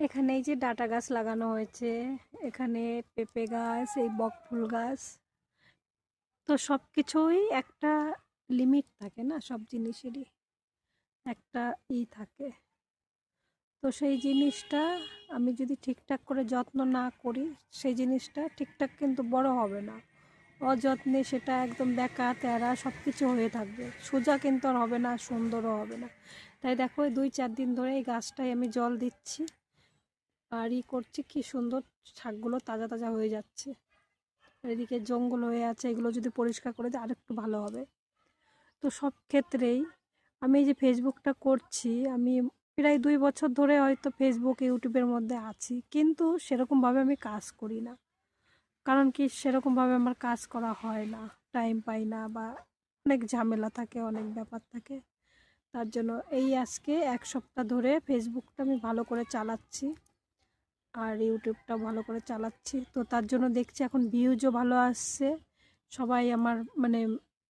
এখানে এই যে ডাটা গাছ লাগানো হয়েছে, এখানে পেঁপে গাছ, এই বকফুল গাছ। তো সব কিছুই একটা লিমিট থাকে না, সব জিনিসেরই একটা থাকে। তো সেই জিনিসটা আমি যদি ঠিকঠাক করে যত্ন না করি, সেই জিনিসটা ঠিকঠাক কিন্তু বড় হবে না। অযত্নে সেটা একদম বেঁকা তেরা সব কিছু হয়ে থাকবে, সোজা কিন্তু আর হবে না, সুন্দরও হবে না। তাই দেখো 2-4 দিন ধরে এই গাছটায় আমি জল দিচ্ছি আর করছি, কি সুন্দর শাকগুলো তাজা তাজা হয়ে যাচ্ছে। এদিকে জঙ্গল হয়ে আছে, এগুলো যদি পরিষ্কার করে দিই আরেকটু ভালো হবে। তো সব ক্ষেত্রেই আমি এই যে ফেসবুকটা করছি, আমি প্রায় 2 বছর ধরে হয়তো ফেসবুক ইউটিউবের মধ্যে আছি, কিন্তু সেরকমভাবে আমি কাজ করি না। কারণ কি, সেরকমভাবে আমার কাজ করা হয় না, টাইম পাই না, বা অনেক ঝামেলা থাকে, অনেক ব্যাপার থাকে। তার জন্য এই আজকে 1 সপ্তাহ ধরে ফেসবুকটা আমি ভালো করে চালাচ্ছি আর ইউটিউবটা ভালো করে চালাচ্ছি। তো তার জন্য দেখছি এখন ভিউজও ভালো আসছে, সবাই আমার মানে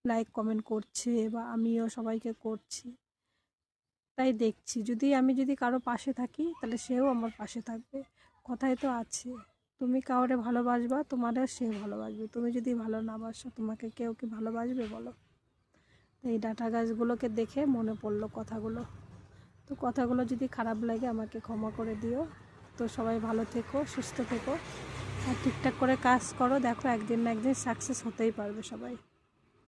লাইক কমেন্ট করছে, বা আমিও সবাইকে করছি। তাই দেখছি আমি যদি কারো পাশে থাকি তাহলে সেও আমার পাশে থাকবে। কথায় তো আছে, তুমি কাউরে ভালোবাসবা, তোমারও সে ভালোবাসবে। তুমি যদি ভালো না বাসো, তোমাকে কেউ কি ভালোবাসবে বলো? এই ডাঁটা গাছগুলোকে দেখে মনে পড়লো কথাগুলো। তো কথাগুলো যদি খারাপ লাগে আমাকে ক্ষমা করে দিও। তো সবাই ভালো থেকো, সুস্থ থেকো, আর ঠিকঠাক করে কাজ করো। দেখো একদিন না একদিন সাকসেস হতেই পারবে সবাই।